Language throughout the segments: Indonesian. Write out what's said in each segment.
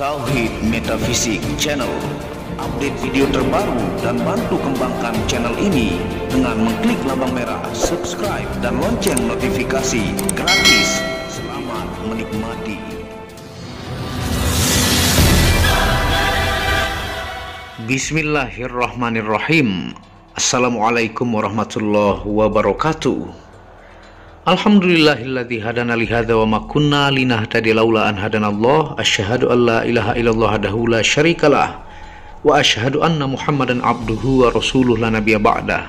Tauhid Metafisik Channel. Update video terbaru dan bantu kembangkan channel ini dengan mengklik lambang merah subscribe dan lonceng notifikasi gratis. Selamat menikmati. Bismillahirrahmanirrahim. Assalamualaikum warahmatullahi wabarakatuh. Alhamdulillahilladzi hadana li hadza wa ma kunna linahtadiya laula an hadanallah. Asyhadu an la ilaha illallah wahdahu la syarikalah wa asyhadu anna Muhammadan abduhu wa rasuluhu la nabiyya ba'dah.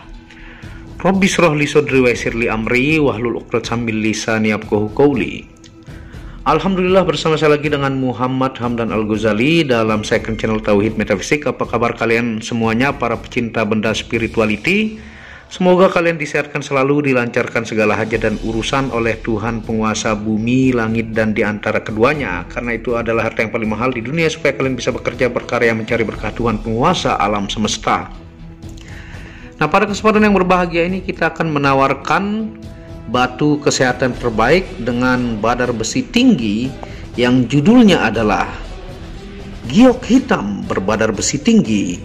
Rabbi shrah li sadri wa yassir li amri wahlul 'uqdatam min lisani yafqahu qawli. Alhamdulillah, bersama saya lagi dengan Muhammad Hamdan Al-Ghazali dalam second channel Tauhid Metafisik. Apa kabar kalian semuanya para pecinta benda spirituality? Semoga kalian disehatkan selalu, dilancarkan segala hajat dan urusan oleh Tuhan penguasa bumi, langit, dan di antara keduanya. Karena itu adalah harta yang paling mahal di dunia, supaya kalian bisa bekerja, berkarya, mencari berkah Tuhan penguasa alam semesta. Nah, pada kesempatan yang berbahagia ini kita akan menawarkan batu kesehatan terbaik dengan badar besi tinggi yang judulnya adalah giok hitam berbadar besi tinggi,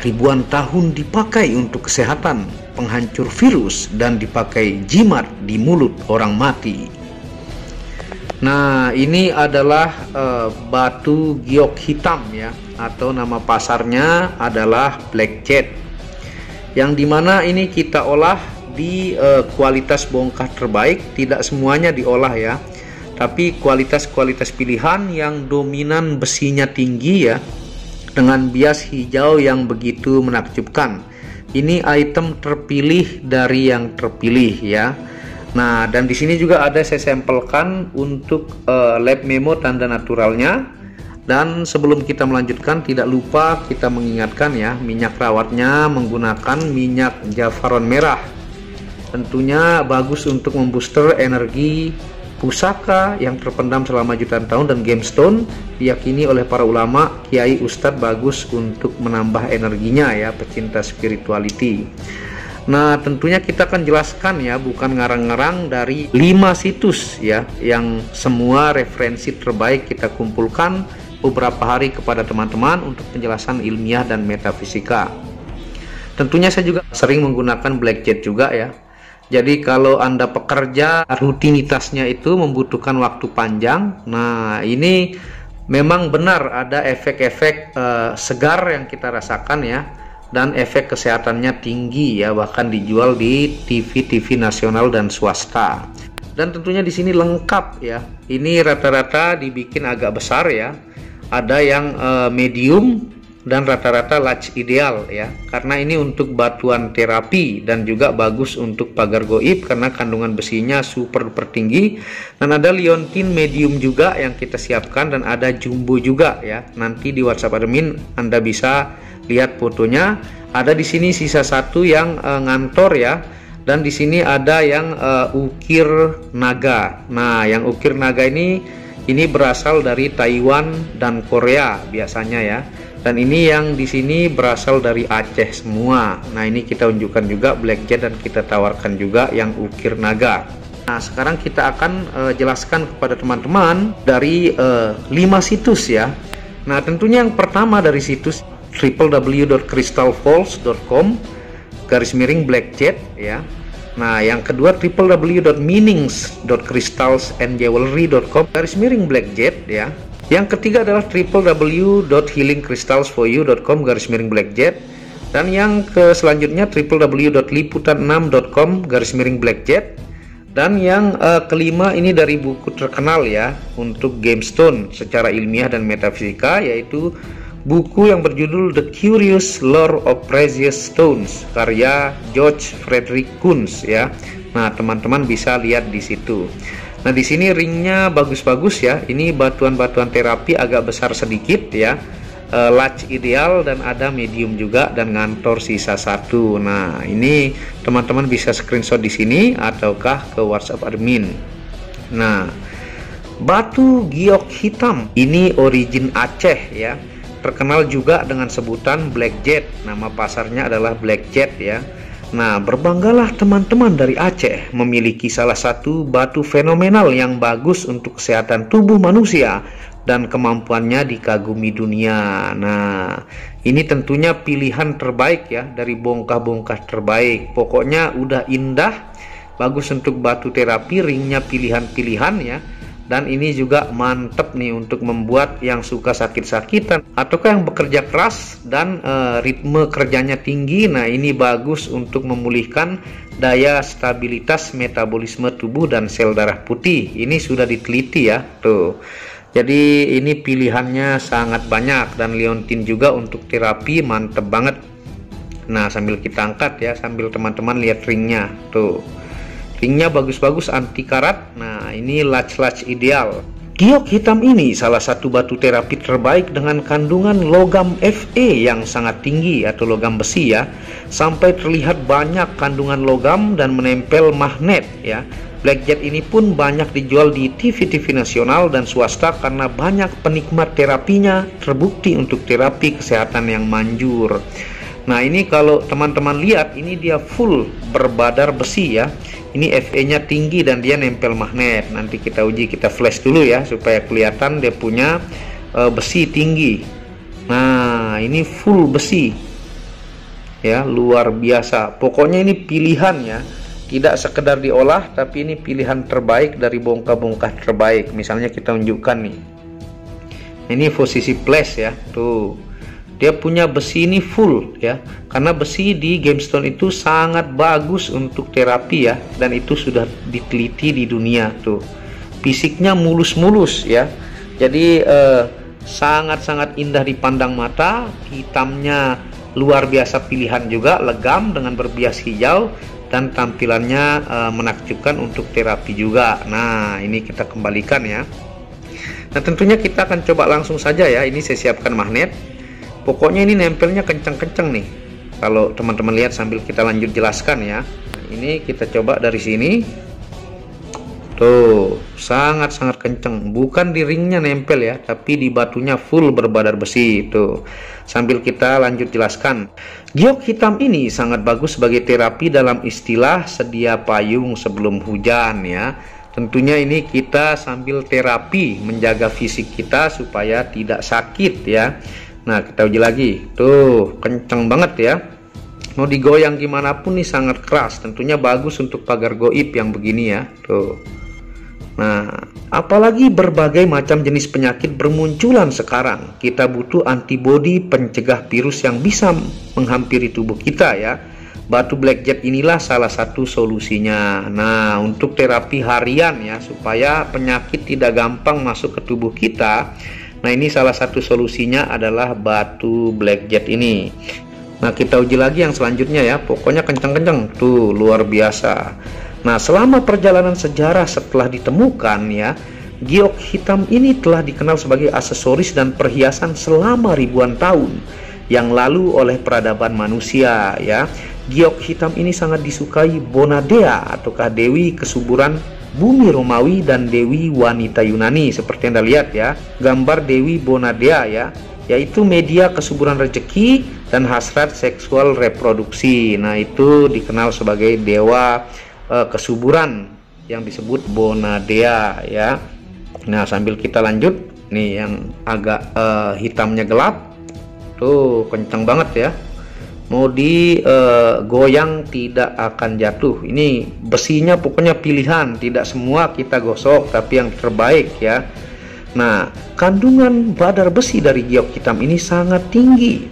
ribuan tahun dipakai untuk kesehatan, penghancur virus, dan dipakai jimat di mulut orang mati. Nah, ini adalah batu giok hitam ya, atau nama pasarnya adalah black jet, yang dimana ini kita olah di kualitas bongkah terbaik. Tidak semuanya diolah ya, tapi kualitas-kualitas pilihan yang dominan besinya tinggi ya, dengan bias hijau yang begitu menakjubkan. Ini item terpilih dari yang terpilih ya. Nah, dan di sini juga ada saya sampelkan untuk lab memo tanda naturalnya. Dan sebelum kita melanjutkan, tidak lupa kita mengingatkan ya, minyak rawatnya menggunakan minyak jafaron merah. Tentunya bagus untuk membooster energi pusaka yang terpendam selama jutaan tahun, dan gemstone diyakini oleh para ulama, kiai, ustadz bagus untuk menambah energinya ya, pecinta spirituality. Nah, tentunya kita akan jelaskan ya, bukan ngarang-ngarang, dari 5 situs ya, yang semua referensi terbaik kita kumpulkan beberapa hari kepada teman-teman untuk penjelasan ilmiah dan metafisika. Tentunya saya juga sering menggunakan black jet juga ya. Jadi kalau Anda pekerja, rutinitasnya itu membutuhkan waktu panjang. Nah, ini memang benar ada efek-efek segar yang kita rasakan ya, dan efek kesehatannya tinggi ya, bahkan dijual di TV-TV nasional dan swasta. Dan tentunya di sini lengkap ya. Ini rata-rata dibikin agak besar ya. Ada yang medium dan rata-rata large ideal ya, karena ini untuk batuan terapi dan juga bagus untuk pagar goib karena kandungan besinya super tinggi. Dan ada liontin medium juga yang kita siapkan, dan ada jumbo juga ya. Nanti di WhatsApp admin Anda bisa lihat fotonya. Ada di sini sisa satu yang ngantor ya, dan di sini ada yang ukir naga. Nah, yang ukir naga ini berasal dari Taiwan dan Korea biasanya ya. Dan ini yang di sini berasal dari Aceh semua. Nah, ini kita unjukkan juga black jet, dan kita tawarkan juga yang ukir naga. Nah, sekarang kita akan jelaskan kepada teman-teman dari 5 situs ya. Nah, tentunya yang pertama dari situs www.crystalfalls.com/black jet ya. Nah, yang kedua www.meanings.crystalsandjewelry.com/black jet ya. Yang ketiga adalah www.healingcrystals4u.com/black jet. Dan yang selanjutnya www.liputan6.com/black jet. Dan yang kelima ini dari buku terkenal ya untuk gemstone secara ilmiah dan metafisika, yaitu buku yang berjudul The Curious Lore of Precious Stones karya George Frederick Kunz ya. Nah, teman-teman bisa lihat di situ. Nah, di sini ringnya bagus-bagus ya. Ini batuan-batuan terapi agak besar sedikit ya. Large ideal, dan ada medium juga, dan ngantor sisa satu. Nah, ini teman-teman bisa screenshot di sini ataukah ke WhatsApp admin. Nah, batu giok hitam ini origin Aceh ya. Terkenal juga dengan sebutan black jet. Nama pasarnya adalah black jet ya. Nah, berbanggalah teman-teman dari Aceh memiliki salah satu batu fenomenal yang bagus untuk kesehatan tubuh manusia, dan kemampuannya dikagumi dunia. Nah, ini tentunya pilihan terbaik ya dari bongkah-bongkah terbaik. Pokoknya udah indah, bagus untuk batu terapi, ringnya pilihan-pilihan ya. Dan ini juga mantep nih untuk membuat yang suka sakit-sakitan ataukah yang bekerja keras dan ritme kerjanya tinggi. Nah, ini bagus untuk memulihkan daya stabilitas metabolisme tubuh dan sel darah putih. Ini sudah diteliti ya tuh. Jadi ini pilihannya sangat banyak, dan liontin juga untuk terapi mantep banget. Nah, sambil kita angkat ya, sambil teman-teman lihat ringnya tuh. Ringnya bagus-bagus, anti karat. Nah, ini latch ideal. Giok hitam ini salah satu batu terapi terbaik dengan kandungan logam Fe yang sangat tinggi atau logam besi ya. Sampai terlihat banyak kandungan logam dan menempel magnet ya. Blackjet ini pun banyak dijual di TV-TV nasional dan swasta karena banyak penikmat terapinya terbukti untuk terapi kesehatan yang manjur. Nah, ini kalau teman-teman lihat, ini dia full berbadar besi ya. Ini Fe-nya tinggi dan dia nempel magnet. Nanti kita uji, kita flash dulu ya supaya kelihatan dia punya besi tinggi. Nah, ini full besi ya, luar biasa. Pokoknya ini pilihan ya, tidak sekedar diolah, tapi ini pilihan terbaik dari bongkah-bongkah terbaik. Misalnya kita tunjukkan nih, ini posisi flash ya tuh. Dia punya besi ini full ya, karena besi di gemstone itu sangat bagus untuk terapi ya, dan itu sudah diteliti di dunia tuh. Fisiknya mulus-mulus ya, jadi sangat-sangat indah dipandang mata. Hitamnya luar biasa pilihan juga, legam dengan berbias hijau, dan tampilannya menakjubkan untuk terapi juga. Nah, ini kita kembalikan ya. Nah, tentunya kita akan coba langsung saja ya. Ini saya siapkan magnet. Pokoknya ini nempelnya kenceng-kenceng nih. Kalau teman-teman lihat sambil kita lanjut jelaskan ya. Ini kita coba dari sini. Tuh, sangat-sangat kenceng. Bukan di ringnya nempel ya, tapi di batunya full berbadar besi. Tuh, sambil kita lanjut jelaskan. Giok hitam ini sangat bagus sebagai terapi dalam istilah sedia payung sebelum hujan ya. Tentunya ini kita sambil terapi menjaga fisik kita supaya tidak sakit ya. Nah, kita uji lagi. Tuh, kenceng banget ya. Mau digoyang gimana pun nih sangat keras. Tentunya bagus untuk pagar goib yang begini ya. Tuh. Nah, apalagi berbagai macam jenis penyakit bermunculan sekarang. Kita butuh antibodi pencegah virus yang bisa menghampiri tubuh kita ya. Batu blackjet inilah salah satu solusinya. Nah, untuk terapi harian ya, supaya penyakit tidak gampang masuk ke tubuh kita. Nah, ini salah satu solusinya adalah batu blackjet ini. Nah, kita uji lagi yang selanjutnya ya. Pokoknya kenceng-kenceng. Tuh, luar biasa. Nah, selama perjalanan sejarah setelah ditemukan ya, giok hitam ini telah dikenal sebagai aksesoris dan perhiasan selama ribuan tahun yang lalu oleh peradaban manusia ya. Giok hitam ini sangat disukai Bonadea ataukah dewi kesuburan bumi Romawi dan dewi wanita Yunani. Seperti yang Anda lihat ya, gambar Dewi Bonadea ya, yaitu media kesuburan rezeki dan hasrat seksual reproduksi. Nah, itu dikenal sebagai dewa kesuburan yang disebut Bonadea ya. Nah, sambil kita lanjut nih, yang agak hitamnya gelap tuh, kencang banget ya. Mau digoyang tidak akan jatuh. Ini besinya pokoknya pilihan, tidak semua kita gosok, tapi yang terbaik ya. Nah, kandungan badar besi dari giok hitam ini sangat tinggi.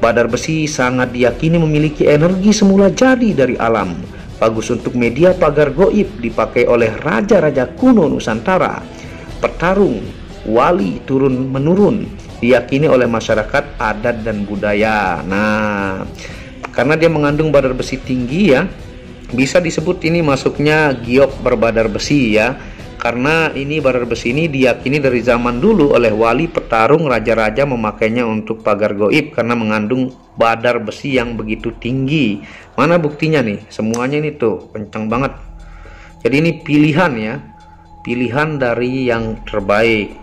Badar besi sangat diyakini memiliki energi semula jadi dari alam. Bagus untuk media pagar goib, dipakai oleh raja-raja kuno Nusantara, petarung, wali turun-menurun, diyakini oleh masyarakat adat dan budaya. Nah, karena dia mengandung badar besi tinggi ya, bisa disebut ini masuknya giok berbadar besi ya. Karena ini badar besi ini diyakini dari zaman dulu oleh wali, petarung, raja-raja memakainya untuk pagar goib karena mengandung badar besi yang begitu tinggi. Mana buktinya nih? Semuanya ini tuh kencang banget. Jadi ini pilihan ya, pilihan dari yang terbaik.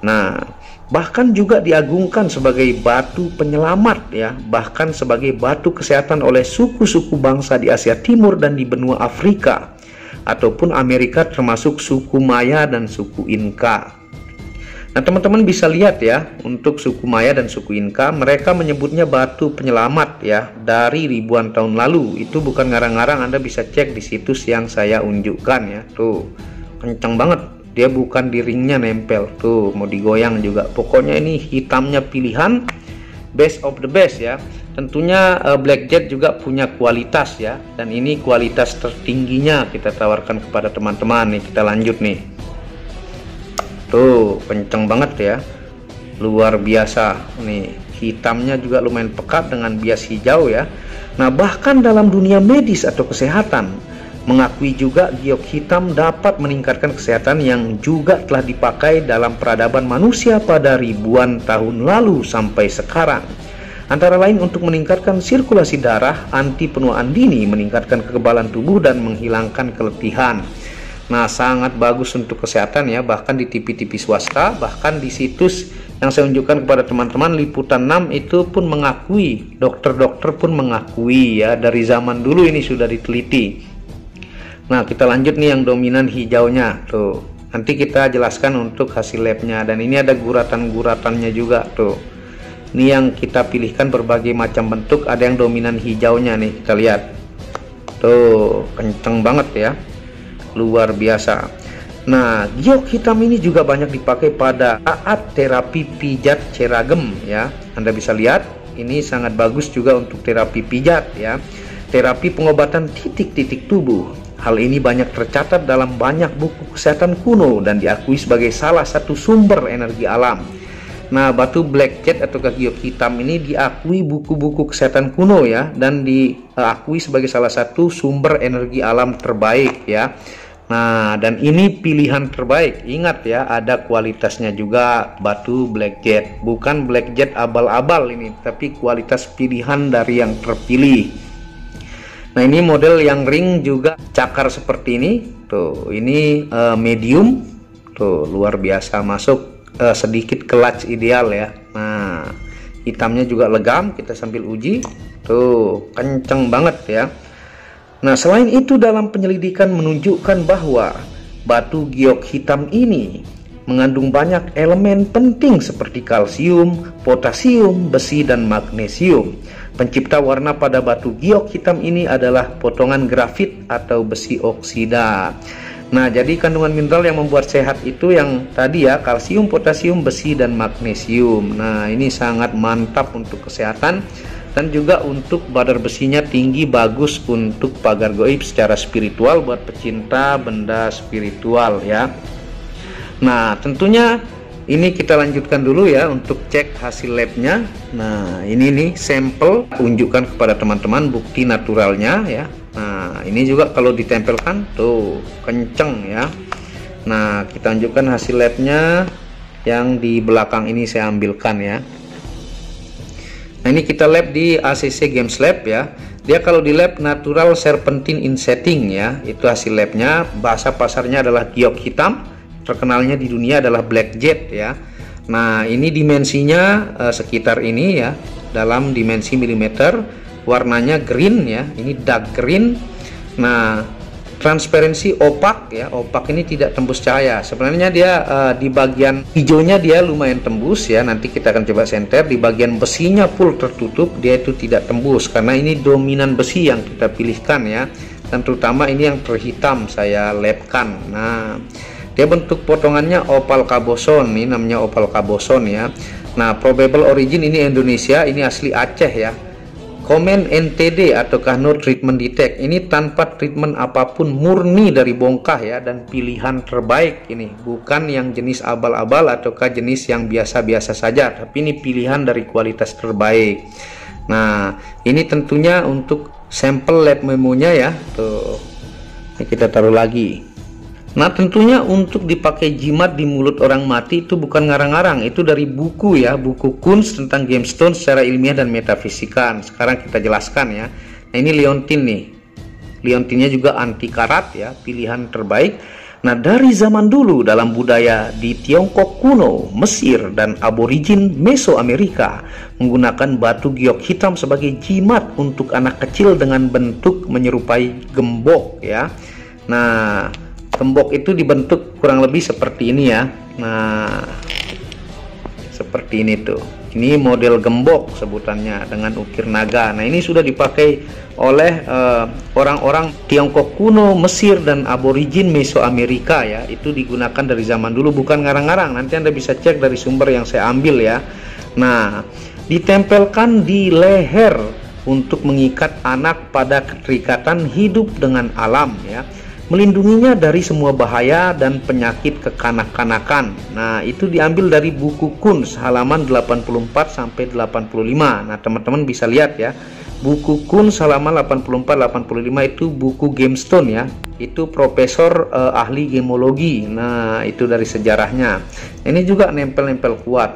Nah, bahkan juga diagungkan sebagai batu penyelamat ya, bahkan sebagai batu kesehatan oleh suku-suku bangsa di Asia Timur dan di benua Afrika ataupun Amerika, termasuk suku Maya dan suku Inka. Nah, teman-teman bisa lihat ya, untuk suku Maya dan suku Inka, mereka menyebutnya batu penyelamat ya, dari ribuan tahun lalu. Itu bukan ngarang-ngarang, Anda bisa cek di situs yang saya unjukkan ya. Tuh, kenceng banget. Dia bukan di ringnya nempel. Tuh, mau digoyang juga. Pokoknya ini hitamnya pilihan, best of the best ya. Tentunya Black Jet juga punya kualitas ya, dan ini kualitas tertingginya kita tawarkan kepada teman-teman nih. Kita lanjut nih. Tuh, kenceng banget ya, luar biasa nih. Hitamnya juga lumayan pekat dengan bias hijau ya. Nah, bahkan dalam dunia medis atau kesehatan mengakui juga giok hitam dapat meningkatkan kesehatan, yang juga telah dipakai dalam peradaban manusia pada ribuan tahun lalu sampai sekarang. Antara lain untuk meningkatkan sirkulasi darah, anti penuaan dini, meningkatkan kekebalan tubuh, dan menghilangkan keletihan. Nah, sangat bagus untuk kesehatan ya, bahkan di TV-TV swasta, bahkan di situs yang saya unjukkan kepada teman-teman, Liputan 6 itu pun mengakui, dokter-dokter pun mengakui ya, dari zaman dulu ini sudah diteliti. Nah, kita lanjut nih yang dominan hijaunya tuh. Nanti kita jelaskan untuk hasil labnya, dan ini ada guratan-guratannya juga tuh. Ini yang kita pilihkan berbagai macam bentuk, ada yang dominan hijaunya nih, kita lihat. Tuh, kenceng banget ya. Luar biasa. Nah, giok hitam ini juga banyak dipakai pada saat terapi pijat ceragem ya. Anda bisa lihat, ini sangat bagus juga untuk terapi pijat ya. Terapi pengobatan titik-titik tubuh. Hal ini banyak tercatat dalam banyak buku kesehatan kuno dan diakui sebagai salah satu sumber energi alam. Nah, batu Black Jet atau giok hitam ini diakui buku-buku kesehatan kuno ya, dan diakui sebagai salah satu sumber energi alam terbaik ya. Nah, dan ini pilihan terbaik. Ingat ya, ada kualitasnya juga batu Black Jet. Bukan Black Jet abal-abal ini, tapi kualitas pilihan dari yang terpilih. Nah, ini model yang ring juga cakar seperti ini. Tuh, ini medium. Tuh, luar biasa, masuk sedikit clutch ideal ya. Nah, hitamnya juga legam, kita sambil uji. Tuh, kenceng banget ya. Nah, selain itu dalam penyelidikan menunjukkan bahwa batu giok hitam ini mengandung banyak elemen penting seperti kalsium, potasium, besi, dan magnesium. Pencipta warna pada batu giok hitam ini adalah potongan grafit atau besi oksida. Nah, jadi kandungan mineral yang membuat sehat itu yang tadi ya, kalsium, potasium, besi, dan magnesium. Nah, ini sangat mantap untuk kesehatan. Dan juga untuk badar besinya tinggi, bagus untuk pagar goib secara spiritual buat pecinta benda spiritual ya. Nah, tentunya ini kita lanjutkan dulu ya untuk cek hasil labnya. Nah, ini nih sampel, unjukkan kepada teman-teman bukti naturalnya ya. Nah, ini juga kalau ditempelkan tuh kenceng ya. Nah, kita tunjukkan hasil labnya yang di belakang ini saya ambilkan ya. Nah, ini kita lab di ACC Games Lab ya. Dia kalau di lab natural serpentine in setting ya. Itu hasil labnya. Bahasa pasarnya adalah giok hitam. Terkenalnya di dunia adalah Black Jet ya. Nah, ini dimensinya sekitar ini ya. Dalam dimensi milimeter. Warnanya green ya. Ini dark green. Nah, transparansi opak ya. Opak ini tidak tembus cahaya. Sebenarnya dia di bagian hijaunya dia lumayan tembus ya. Nanti kita akan coba senter. Di bagian besinya full tertutup, dia itu tidak tembus karena ini dominan besi yang kita pilihkan ya. Dan terutama ini yang terhitam saya labkan. Nah, dia bentuk potongannya opal kaboson. Ini namanya opal kaboson ya. Nah, probable origin ini Indonesia, ini asli Aceh ya. Komen NTD ataukah no treatment detect, ini tanpa treatment apapun, murni dari bongkah ya, dan pilihan terbaik ini, bukan yang jenis abal-abal ataukah jenis yang biasa-biasa saja, tapi ini pilihan dari kualitas terbaik. Nah, ini tentunya untuk sampel lab memonya ya. Tuh, ini kita taruh lagi. Nah, tentunya untuk dipakai jimat di mulut orang mati itu bukan ngarang-ngarang, itu dari buku ya, buku Kunz tentang gemstone secara ilmiah dan metafisika. Sekarang kita jelaskan ya. Nah, ini liontin nih. Liontinnya juga anti karat ya, pilihan terbaik. Nah, dari zaman dulu dalam budaya di Tiongkok kuno, Mesir, dan aborigin Mesoamerika menggunakan batu giok hitam sebagai jimat untuk anak kecil dengan bentuk menyerupai gembok ya. Nah, gembok itu dibentuk kurang lebih seperti ini ya. Nah, seperti ini tuh. Ini model gembok sebutannya dengan ukir naga. Nah, ini sudah dipakai oleh orang-orang Tiongkok kuno, Mesir, dan aborigin Mesoamerika ya. Itu digunakan dari zaman dulu, bukan ngarang-ngarang. Nanti Anda bisa cek dari sumber yang saya ambil ya. Nah, ditempelkan di leher untuk mengikat anak pada keterikatan hidup dengan alam ya. Melindunginya dari semua bahaya dan penyakit kekanak-kanakan. Nah, itu diambil dari buku Kunz halaman 84 sampai 85. Nah, teman-teman bisa lihat ya. Buku Kunz halaman 84-85 itu buku Gemstone ya. Itu profesor ahli gemologi. Nah, itu dari sejarahnya. Ini juga nempel-nempel kuat.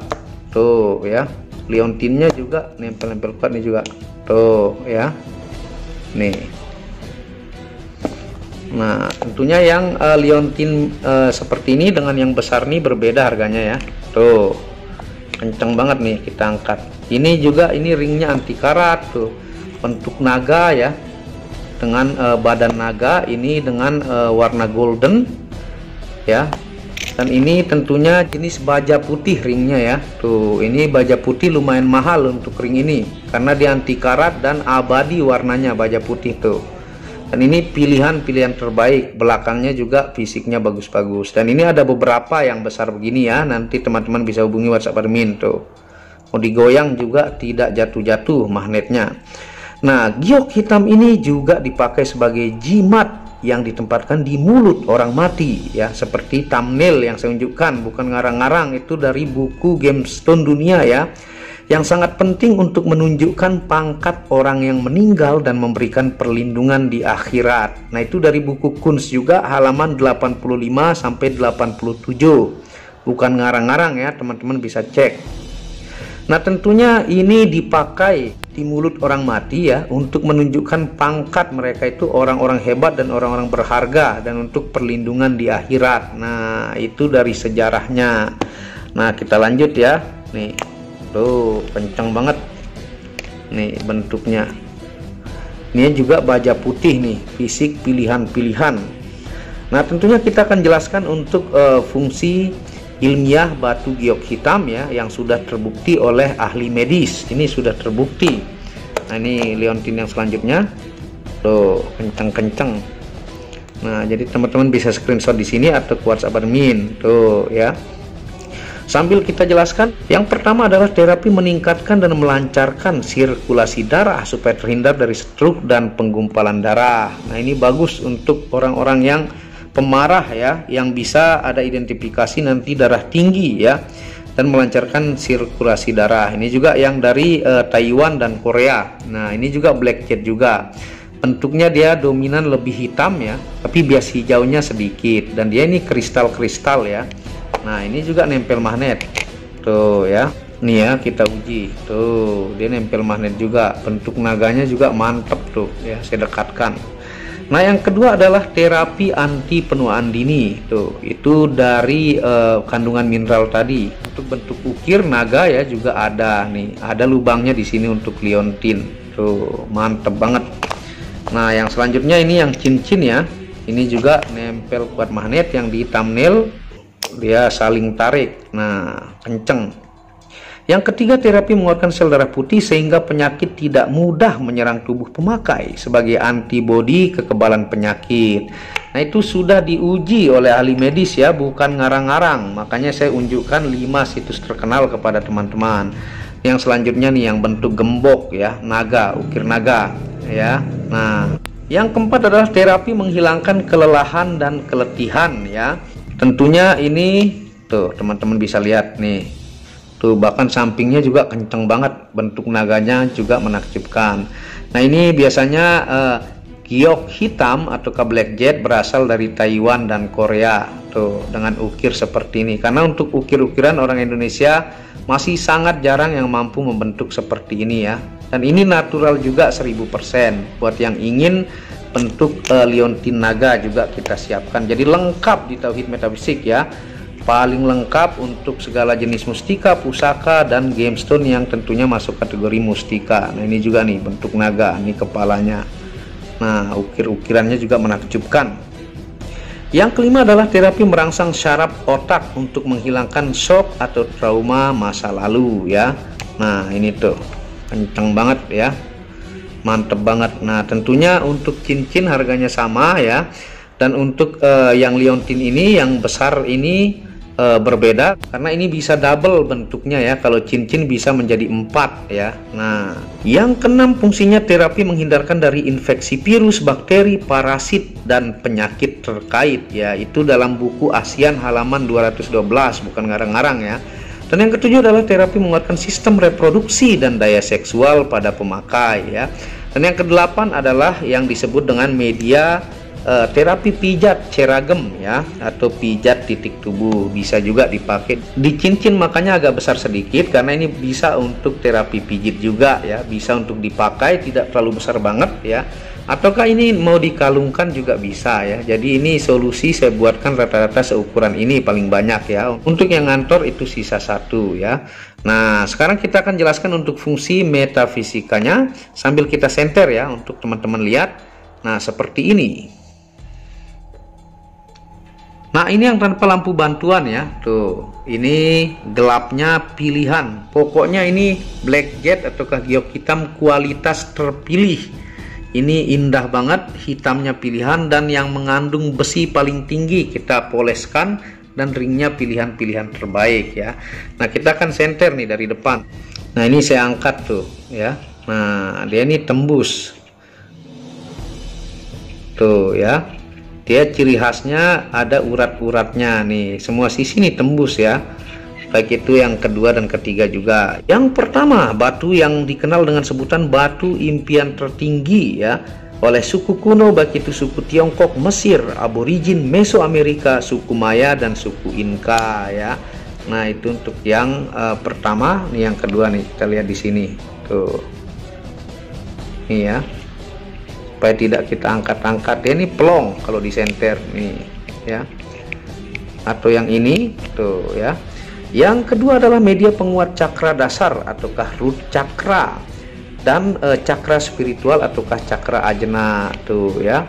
Tuh ya. Liontinnya juga nempel-nempel kuat nih juga. Tuh ya. Nih. Nah, tentunya yang liontin seperti ini dengan yang besar nih berbeda harganya ya. Tuh, kenceng banget nih kita angkat. Ini juga, ini ringnya anti karat tuh, bentuk naga ya, dengan badan naga ini dengan warna golden ya. Dan ini tentunya jenis baja putih ringnya ya. Tuh, ini baja putih lumayan mahal untuk ring ini karena dia anti karat dan abadi warnanya baja putih tuh. Dan ini pilihan terbaik, belakangnya juga fisiknya bagus-bagus. Dan ini ada beberapa yang besar begini ya, nanti teman-teman bisa hubungi WhatsApp admin tuh. Mau digoyang juga tidak jatuh-jatuh magnetnya. Nah, giok hitam ini juga dipakai sebagai jimat yang ditempatkan di mulut orang mati ya, seperti thumbnail yang saya tunjukkan, bukan ngarang-ngarang, itu dari buku Gemstone Dunia ya. Yang sangat penting untuk menunjukkan pangkat orang yang meninggal dan memberikan perlindungan di akhirat. Nah, itu dari buku Kunz juga halaman 85 sampai 87. Bukan ngarang-ngarang ya, teman-teman bisa cek. Nah, tentunya ini dipakai di mulut orang mati ya, untuk menunjukkan pangkat mereka itu orang-orang hebat dan orang-orang berharga, dan untuk perlindungan di akhirat. Nah, itu dari sejarahnya. Nah, kita lanjut ya. Nih. Tuh, kencang banget nih bentuknya. Ini juga baja putih nih, fisik pilihan-pilihan. Nah, tentunya kita akan jelaskan untuk fungsi ilmiah batu giok hitam ya, yang sudah terbukti oleh ahli medis. Ini sudah terbukti. Nah, ini liontin yang selanjutnya. Tuh, kencang-kencang. Nah, jadi teman-teman bisa screenshot di sini atau WhatsApp admin. Tuh ya. Sambil kita jelaskan, yang pertama adalah terapi meningkatkan dan melancarkan sirkulasi darah supaya terhindar dari stroke dan penggumpalan darah. Nah, ini bagus untuk orang-orang yang pemarah ya, yang bisa ada identifikasi nanti darah tinggi ya, dan melancarkan sirkulasi darah. Ini juga yang dari Taiwan dan Korea. Nah, ini juga black cat juga. Bentuknya dia dominan lebih hitam ya, tapi bias hijaunya sedikit, dan dia ini kristal-kristal ya. Nah, ini juga nempel magnet tuh ya. Nih ya, kita uji tuh, dia nempel magnet juga. Bentuk naganya juga mantep tuh ya, saya dekatkan. Nah, yang kedua adalah terapi anti penuaan dini tuh, itu dari kandungan mineral tadi. Untuk bentuk ukir naga ya juga ada nih, ada lubangnya di sini untuk liontin tuh, mantep banget. Nah, yang selanjutnya ini yang cincin ya, ini juga nempel kuat magnet yang di thumbnail, dia saling tarik. Nah, kenceng. Yang ketiga, terapi mengeluarkan sel darah putih sehingga penyakit tidak mudah menyerang tubuh pemakai sebagai antibodi kekebalan penyakit. Nah, itu sudah diuji oleh ahli medis ya, bukan ngarang-ngarang. Makanya saya unjukkan 5 situs terkenal kepada teman-teman. Yang selanjutnya nih, yang bentuk gembok ya, naga, ukir naga ya. Nah, yang keempat adalah terapi menghilangkan kelelahan dan keletihan ya. Tentunya ini tuh, teman-teman bisa lihat nih. Tuh, bahkan sampingnya juga kenceng banget, bentuk naganya juga menakjubkan. Nah, ini biasanya giok hitam atau blackjet berasal dari Taiwan dan Korea tuh, dengan ukir seperti ini. Karena untuk ukir-ukiran orang Indonesia masih sangat jarang yang mampu membentuk seperti ini ya. Dan ini natural juga 1000%. Buat yang ingin bentuk liontin naga juga kita siapkan. Jadi lengkap di Tauhid Metafisik ya. Paling lengkap untuk segala jenis mustika, pusaka, dan gemstone yang tentunya masuk kategori mustika. Nah, ini juga nih bentuk naga, ini kepalanya. Nah, ukir-ukirannya juga menakjubkan. Yang kelima adalah terapi merangsang syaraf otak untuk menghilangkan shock atau trauma masa lalu ya. Nah ini tuh kenceng banget ya, mantep banget. Nah tentunya untuk cincin harganya sama ya, dan untuk yang liontin ini yang besar ini berbeda karena ini bisa double bentuknya ya. Kalau cincin bisa menjadi 4 ya. Nah yang keenam fungsinya terapi menghindarkan dari infeksi virus, bakteri, parasit dan penyakit terkait ya. Itu dalam buku ASEAN halaman 212, bukan ngarang-ngarang ya. Dan yang ketujuh adalah terapi menguatkan sistem reproduksi dan daya seksual pada pemakai ya. Dan yang kedelapan adalah yang disebut dengan media terapi pijat ceragem ya, atau pijat titik tubuh. Bisa juga dipakai di cincin, makanya agak besar sedikit karena ini bisa untuk terapi pijit juga ya, bisa untuk dipakai, tidak terlalu besar banget ya, ataukah ini mau dikalungkan juga bisa ya. Jadi ini solusi saya buatkan rata-rata seukuran ini paling banyak ya. Untuk yang ngantor itu sisa 1 ya. Nah sekarang kita akan jelaskan untuk fungsi metafisikanya sambil kita senter ya untuk teman-teman lihat. Nah seperti ini. Nah ini yang tanpa lampu bantuan ya, tuh ini gelapnya pilihan. Pokoknya ini black jet ataukah giok hitam kualitas terpilih. Ini indah banget, hitamnya pilihan dan yang mengandung besi paling tinggi kita poleskan, dan ringnya pilihan-pilihan terbaik ya. Nah kita akan senter nih dari depan. Nah ini saya angkat tuh ya. Nah dia ini tembus tuh ya. Dia ciri khasnya ada urat-uratnya nih, semua sisi nih tembus ya, baik itu yang kedua dan ketiga juga. Yang pertama, batu yang dikenal dengan sebutan batu impian tertinggi ya oleh suku kuno, baik itu suku Tiongkok, Mesir, Aborigin, Mesoamerika, suku Maya dan suku Inka ya. Nah itu untuk yang pertama. Nih yang kedua nih, kita lihat di sini tuh nih ya, supaya tidak kita angkat-angkat. Dia ini pelong kalau disenter nih ya, atau yang ini tuh ya. Yang kedua adalah media penguat cakra dasar ataukah root cakra, dan cakra spiritual ataukah cakra ajna tuh ya.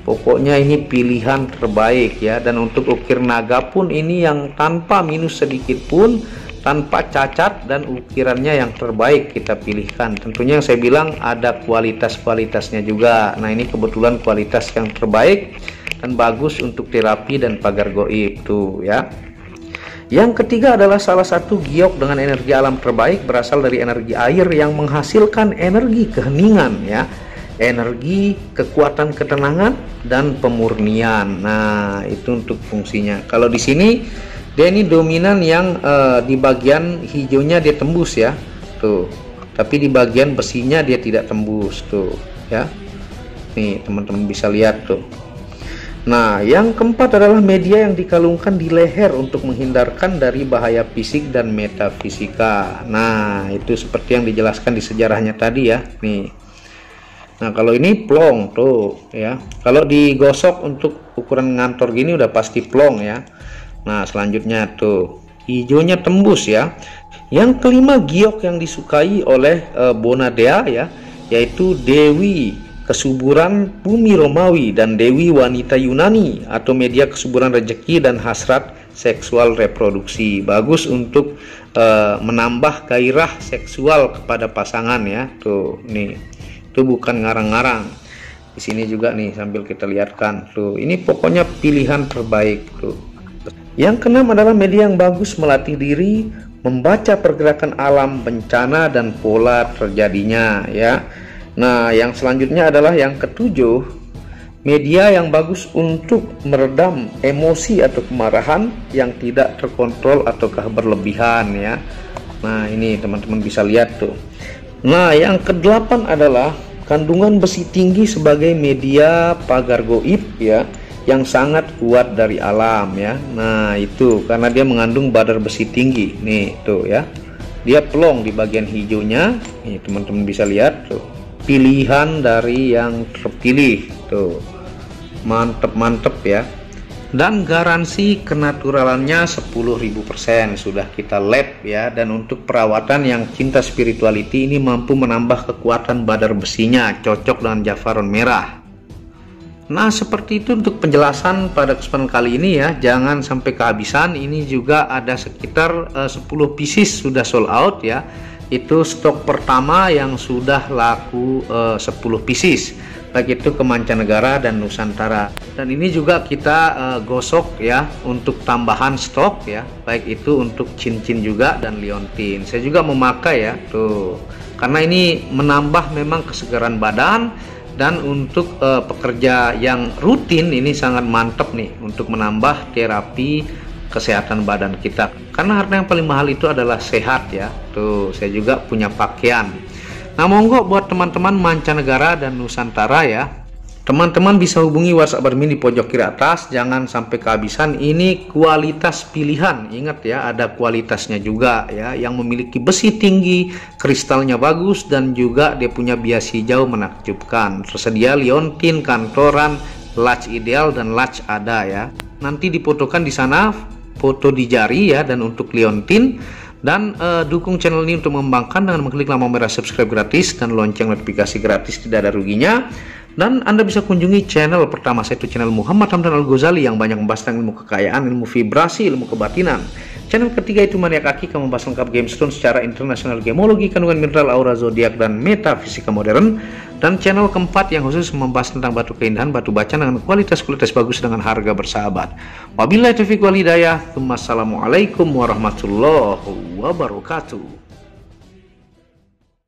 Pokoknya ini pilihan terbaik ya. Dan untuk ukir naga pun ini yang tanpa minus sedikit pun, tanpa cacat, dan ukirannya yang terbaik kita pilihkan. Tentunya yang saya bilang ada kualitas-kualitasnya juga. Nah ini kebetulan kualitas yang terbaik dan bagus untuk terapi dan pagar goib tuh ya. Yang ketiga adalah salah satu giok dengan energi alam terbaik, berasal dari energi air yang menghasilkan energi keheningan ya, energi kekuatan ketenangan dan pemurnian. Nah itu untuk fungsinya. Kalau di sini dia ini dominan yang di bagian hijaunya dia tembus ya tuh, tapi di bagian besinya dia tidak tembus tuh ya. Nih teman-teman bisa lihat tuh. Nah yang keempat adalah media yang dikalungkan di leher untuk menghindarkan dari bahaya fisik dan metafisika. Nah itu seperti yang dijelaskan di sejarahnya tadi ya nih. Nah kalau ini plong tuh ya, kalau digosok untuk ukuran ngantor gini udah pasti plong ya. Nah selanjutnya tuh hijaunya tembus ya. Yang kelima, giok yang disukai oleh Bonadea ya, yaitu Dewi kesuburan bumi Romawi dan Dewi wanita Yunani, atau media kesuburan rezeki dan hasrat seksual reproduksi. Bagus untuk menambah gairah seksual kepada pasangan ya. Tuh nih, itu bukan ngarang-ngarang. Di sini juga nih sambil kita lihatkan tuh, ini pokoknya pilihan terbaik tuh. Yang keenam adalah media yang bagus melatih diri membaca pergerakan alam, bencana dan pola terjadinya ya. Nah yang selanjutnya adalah yang ketujuh, media yang bagus untuk meredam emosi atau kemarahan yang tidak terkontrol ataukah berlebihan ya. Nah ini teman-teman bisa lihat tuh. Nah yang kedelapan adalah kandungan besi tinggi sebagai media pagar goib ya, yang sangat kuat dari alam ya. Nah itu karena dia mengandung badar besi tinggi nih tuh ya, dia pelong di bagian hijaunya nih, teman-teman bisa lihat tuh, pilihan dari yang terpilih tuh, mantep-mantep ya. Dan garansi kenaturalannya 10.000% sudah kita lab ya. Dan untuk perawatan yang cinta spirituality ini mampu menambah kekuatan badar besinya, cocok dengan jafaron merah. Nah, seperti itu untuk penjelasan pada kesempatan kali ini ya. Jangan sampai kehabisan. Ini juga ada sekitar 10 pieces sudah sold out ya. Itu stok pertama yang sudah laku 10 pieces. Baik itu ke mancanegara dan Nusantara. Dan ini juga kita gosok ya untuk tambahan stok ya. Baik itu untuk cincin juga dan liontin. Saya juga memakai ya tuh. Karena ini menambah memang kesegaran badan. Dan untuk pekerja yang rutin ini sangat mantap nih untuk menambah terapi kesehatan badan kita. Karena harga yang paling mahal itu adalah sehat ya. Tuh, saya juga punya pakaian. Nah, monggo buat teman-teman mancanegara dan Nusantara ya. Teman-teman bisa hubungi WhatsApp admin di pojok kiri atas. Jangan sampai kehabisan. Ini kualitas pilihan. Ingat ya, ada kualitasnya juga ya. Yang memiliki besi tinggi, kristalnya bagus, dan juga dia punya bias hijau menakjubkan. Tersedia liontin, kantoran, latch ideal, dan latch ada ya. Nanti difotokan di sana, foto di jari ya. Dan untuk liontin, dan dukung channel ini untuk mengembangkan dengan mengklik lampu merah subscribe gratis dan lonceng notifikasi gratis, tidak ada ruginya. Dan Anda bisa kunjungi channel pertama saya, itu channel Muhammad Hamdan Al-Ghazali yang banyak membahas tentang ilmu kekayaan, ilmu vibrasi, ilmu kebatinan. Channel ketiga itu Maniak Akika, membahas lengkap gemstone secara internasional, gemologi, kandungan mineral, aura zodiak, dan metafisika modern. Dan channel keempat yang khusus membahas tentang batu keindahan, batu bacaan dengan kualitas bagus dengan harga bersahabat. Wabillahi taufiq wal hidayah. Wassalamualaikum warahmatullahi wabarakatuh.